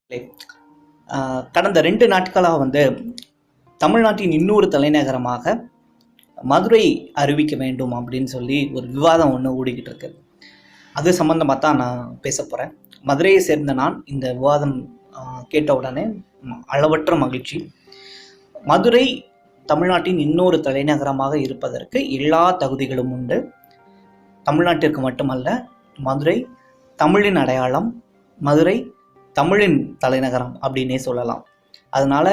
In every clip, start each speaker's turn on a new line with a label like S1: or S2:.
S1: இல்லை. கடந்த 2 நாட்களாக தமிழ்நாட்டின் இன்னொரு தலைநகரமாக மதுரை அறிவிக்க வேண்டும் அப்படின்னு சொல்லி ஒரு விவாதம் ஒன்று ஓடிக்கிட்டு இருக்கு. அது சம்மந்தமாக தான் நான் பேச போகிறேன். மதுரையை சேர்ந்த நான் இந்த விவாதம் கேட்ட உடனே அளவற்ற மகிழ்ச்சி. மதுரை தமிழ்நாட்டின் இன்னொரு தலைநகரமாக இருப்பதற்கு எல்லா தகுதிகளும் உண்டு. தமிழ்நாட்டிற்கு மட்டுமல்ல, மதுரை தமிழின் அடையாளம், மதுரை தமிழின் தலைநகரம் அப்படின்னே சொல்லலாம். அதனால்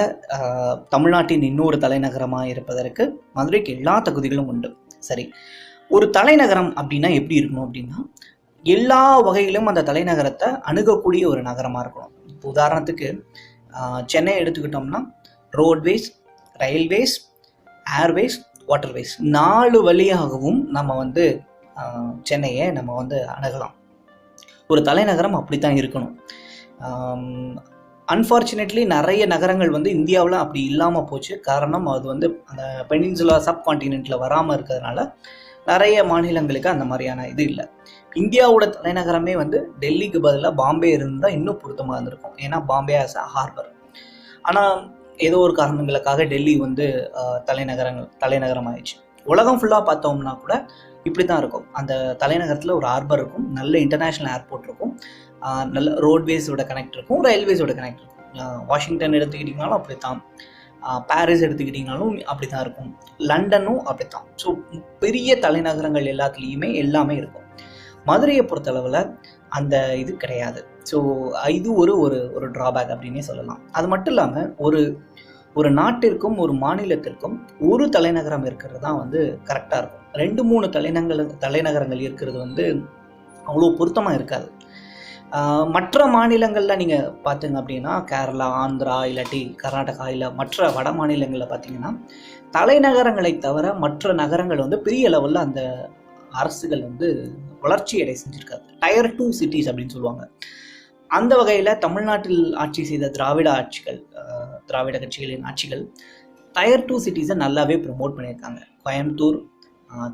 S1: தமிழ்நாட்டின் இன்னொரு தலைநகரமாக இருப்பதற்கு மதுரைக்கு எல்லா தகுதிகளும் உண்டு. சரி, ஒரு தலைநகரம் அப்படின்னா எப்படி இருக்கணும் அப்படின்னா, எல்லா வகையிலும் அந்த தலைநகரத்தை அணுகக்கூடிய ஒரு நகரமாக இருக்கணும். இப்போ உதாரணத்துக்கு சென்னை எடுத்துக்கிட்டோம்னா ரோட்வேஸ், ரயில்வேஸ், ஏர்வேஸ், வாட்டர்வேஸ் 4 வழியாகவும் நம்ம சென்னையை நம்ம அணுகலாம். ஒரு தலைநகரம் அப்படி தான் இருக்கணும். அன்ஃபார்ச்சுனேட்லி நிறைய நகரங்கள் இந்தியாவில் அப்படி இல்லாமல் போச்சு. காரணம் அது அந்த பெனின்சுலா சப்கான்டினென்ட்டில் வராமல் இருக்கிறதுனால நிறைய மாநிலங்களுக்கு அந்த மாதிரியான இது இல்லை. இந்தியாவோட தலைநகரமே டெல்லிக்கு பதிலாக பாம்பே இருந்தால் இன்னும் பொருத்தமாக இருந்திருக்கும். ஏன்னா பாம்பே ஆஸ் அ ஹார்பர். ஆனால் ஏதோ ஒரு காரணங்களுக்காக டெல்லி தலைநகரம் ஆயிடுச்சு. உலகம் ஃபுல்லாக பார்த்தோம்னா கூட இப்படி தான் இருக்கும். அந்த தலைநகரத்தில் ஒரு ஹார்பர் இருக்கும், நல்ல இன்டர்நேஷ்னல் ஏர்போர்ட் இருக்கும், நல்ல ரோட்வேஸோட கனெக்ட் இருக்கும், ரயில்வேஸோட கனெக்ட் இருக்கும். வாஷிங்டன் எடுத்துக்கிட்டிங்கனாலும் அப்படி தான், பாரிஸ் எடுத்துக்கிட்டிங்கனாலும் அப்படி தான் இருக்கும், லண்டனும் அப்படி தான். ஸோ பெரிய தலைநகரங்கள் எல்லாத்துலேயுமே எல்லாமே இருக்கும். மதுரையை பொறுத்தளவில் அந்த இது கிடையாது. ஸோ இது ஒரு ட்ராபேக் அப்படின்னே சொல்லலாம். அது மட்டும் இல்லாமல் ஒரு நாட்டிற்கும் ஒரு மாநிலத்திற்கும் ஒரு தலைநகரம் இருக்கிறது தான் கரெக்டாக இருக்கும். 2-3 தலைநகரங்கள் இருக்கிறது அவ்வளோ பொருத்தமாக இருக்காது. மற்ற மாநிலங்களில் நீங்கள் பார்த்தீங்க அப்படின்னா, கேரளா, ஆந்திரா, இல்லாட்டி கர்நாடகா, இல்லை மற்ற வட மாநிலங்களில் பார்த்தீங்கன்னா, தலைநகரங்களை தவிர மற்ற நகரங்கள் பெரிய லெவலில் அந்த அரசுகள் வளர்ச்சி அடை செஞ்சுருக்காது. டயர் 2 சிட்டிஸ் அப்படின்னு சொல்லுவாங்க. அந்த வகையில் தமிழ்நாட்டில் ஆட்சி செய்த திராவிட கட்சிகளின் ஆட்சிகள் டயர் 2 சிட்டிஸை நல்லாவே ப்ரமோட் பண்ணியிருக்காங்க. கோயம்புத்தூர்,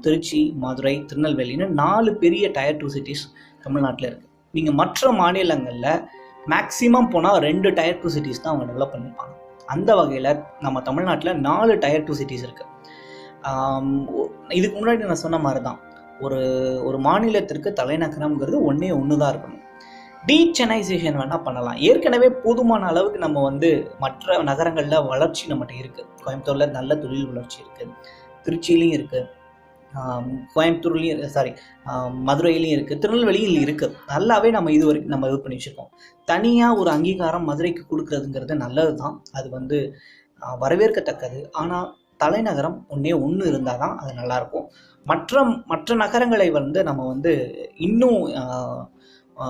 S1: திருச்சி, மதுரை, திருநெல்வேலின்னு 4 பெரிய டயர் 2 சிட்டிஸ் தமிழ்நாட்டில் இருக்குது. நீங்கள் மற்ற மாநிலங்களில் மேக்ஸிமம் போனால் 2 டயர் 2 சிட்டிஸ் தான் அவங்க டெவலப் பண்ணியிருப்பாங்க. அந்த வகையில் நம்ம தமிழ்நாட்டில் 4 டயர் 2 சிட்டிஸ் இருக்குது. இதுக்கு முன்னாடி நான் சொன்ன மாதிரி தான், ஒரு மாநிலத்திற்கு தலைநகரம்ங்கிறது ஒன்று தான் இருக்கணும். டீசென்னைசேஷன் வேணால் பண்ணலாம். ஏற்கனவே போதுமான அளவுக்கு நம்ம மற்ற நகரங்களில் வளர்ச்சி நம்மகிட்ட இருக்குது. கோயம்புத்தூரில் நல்ல தொழில் வளர்ச்சி இருக்குது, திருச்சியிலையும் இருக்குது, மதுரையிலையும் இருக்குது, திருநெல்வேலியும் இருக்குது. நல்லாவே நம்ம இது பண்ணி வச்சுருக்கோம். தனியாக ஒரு அங்கீகாரம் மதுரைக்கு கொடுக்குறதுங்கிறது நல்லது தான். அது வரவேற்கத்தக்கது. ஆனால் தலைநகரம் ஒன்று இருந்தால் தான் அது நல்லாயிருக்கும். மற்ற நகரங்களை நம்ம இன்னும்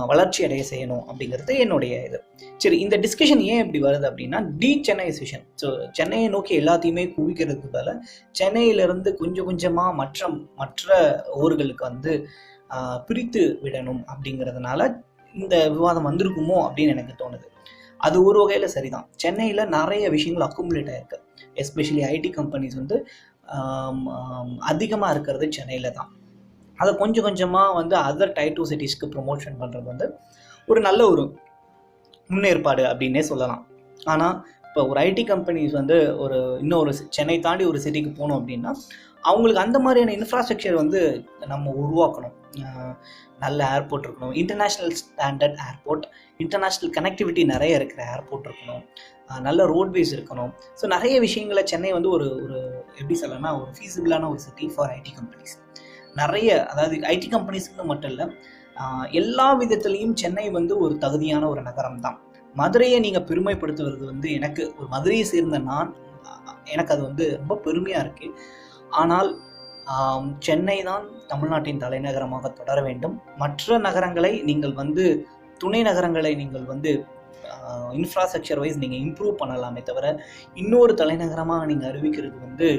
S1: வளர்ச்சி அடைய செய்யணும் அப்படிங்கிறது என்னுடைய இது. சரி, இந்த டிஸ்கஷன் ஏன் இப்படி வருது அப்படின்னா, டீசென்னைசேஷன். ஸோ சென்னையை நோக்கி எல்லாத்தையுமே குவிக்கிறதுக்கு பதில் சென்னையிலிருந்து கொஞ்சம் கொஞ்சமாக மற்ற ஊர்களுக்கு பிரித்து விடணும் அப்படிங்கிறதுனால இந்த விவாதம் வந்திருக்குமோ அப்படின்னு எனக்கு தோணுது. அது ஒரு வகையில் சரிதான். சென்னையில் நிறைய விஷயங்கள் அக்குமுலேட் ஆகிருக்கு. எஸ்பெஷலி ஐடி கம்பெனிஸ் அதிகமாக இருக்கிறது சென்னையில் தான். அதை கொஞ்சம் கொஞ்சமாக அதர் டயர் 2 சிட்டிஸ்க்கு ப்ரொமோஷன் பண்ணுறது ஒரு நல்ல ஒரு முன்னேற்பாடு அப்படின்னே சொல்லலாம். ஆனால் இப்போ ஒரு ஐடி கம்பெனிஸ் இன்னொரு சென்னை தாண்டி ஒரு சிட்டிக்கு போகணும் அப்படின்னா அவங்களுக்கு அந்த மாதிரியான இன்ஃப்ராஸ்ட்ரக்சர் நம்ம உருவாக்கணும். நல்ல ஏர்போர்ட் இருக்கணும், international standard airport, international connectivity நிறைய இருக்கிற ஏர்போர்ட் இருக்கணும், நல்ல ரோட்வேஸ் இருக்கணும். ஸோ நிறைய விஷயங்களை சென்னை ஒரு எப்படி சொல்லணும்னா ஒரு ஃபீஸிபிளான ஒரு சிட்டி ஃபார் ஐடி கம்பெனிஸ். நிறைய, அதாவது ஐடி கம்பெனிஸ்க்கு மட்டும் இல்லை, எல்லா விதத்துலேயும் சென்னை ஒரு தகுதியான ஒரு நகரம் தான். மதுரையை நீங்கள் பெருமைப்படுத்துவது எனக்கு ஒரு மதுரையை சேர்ந்த எனக்கு அது ரொம்ப பெருமையாக இருக்குது. ஆனால் சென்னை தான் தமிழ்நாட்டின் தலைநகரமாக தொடர வேண்டும். மற்ற நகரங்களை நீங்கள் துணை நகரங்களை நீங்கள் இன்ஃப்ராஸ்ட்ரக்சர் வைஸ் நீங்கள் இம்ப்ரூவ் பண்ணலாமே தவிர இன்னொரு தலைநகரமாக நீங்கள் அறிவிக்கிறது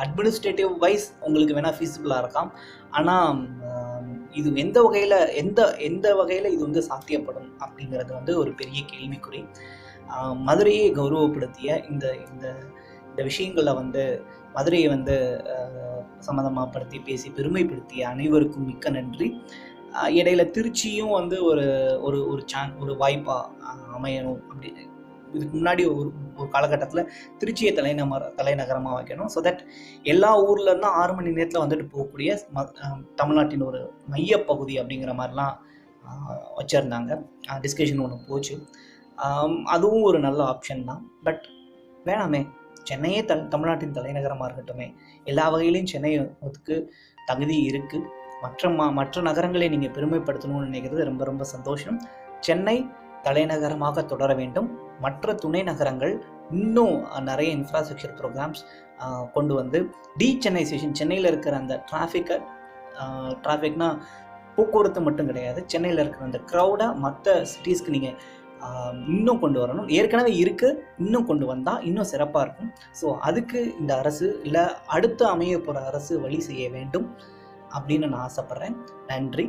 S1: அட்மினிஸ்ட்ரேட்டிவ் வைஸ் உங்களுக்கு வேணால் ஃபீஸிபிளாக இருக்கலாம். ஆனால் இது எந்த வகையில் இது சாத்தியப்படும் அப்படிங்கிறது ஒரு பெரிய கேள்விக்குறி. மதுரையை கௌரவப்படுத்திய இந்த விஷயங்களில் மதுரையை சம்மந்தமாகப்படுத்தி பேசி பெருமைப்படுத்திய அனைவருக்கும் மிக்க நன்றி. இடையில திருச்சியும் வந்து ஒரு ஒரு ஒரு ஒரு வாய்ப்பாக அமையணும். அப்படி இதுக்கு முன்னாடி ஒரு காலகட்டத்தில் திருச்சியை தலைநகரமாக வைக்கணும். ஸோ தட் எல்லா ஊர்லேருந்தும் 6 மணி நேரத்தில் வந்துட்டு போகக்கூடிய தமிழ்நாட்டின் ஒரு மையப்பகுதி அப்படிங்கிற மாதிரிலாம் வச்சுருந்தாங்க. டிஸ்கஷன் ஒன்று போச்சு. அதுவும் ஒரு நல்ல ஆப்ஷன் தான். பட் வேணாமே, சென்னையே தமிழ்நாட்டின் தலைநகரமாக இருக்கட்டுமே. எல்லா வகையிலையும் சென்னைக்கு தகுதி இருக்குது. மற்ற நகரங்களை நீங்கள் பெருமைப்படுத்தணும்னு நினைக்கிறது ரொம்ப ரொம்ப சந்தோஷம். சென்னை தலைநகரமாக தொடர வேண்டும். மற்ற துணை நகரங்கள் இன்னும் நிறைய இன்ஃப்ராஸ்ட்ரக்சர் ப்ரோக்ராம்ஸ் கொண்டு வந்து டீசென்னைசேஷன், சென்னையில் இருக்கிற அந்த டிராஃபிக்னா போக்குவரத்து மட்டும் கிடையாது, சென்னையில் இருக்கிற அந்த க்ரௌடை மற்ற சிட்டிஸ்க்கு நீங்கள் இன்னும் கொண்டு வரணும். ஏற்கனவே இருக்குது, இன்னும் கொண்டு வந்தால் இன்னும் சிறப்பாக இருக்கும். ஸோ அதுக்கு இந்த அரசு இல்லை அடுத்து அமைய போகிற அரசு வழி செய்ய வேண்டும் அப்படின்னு நான் ஆசைப்பட்றேன். நன்றி.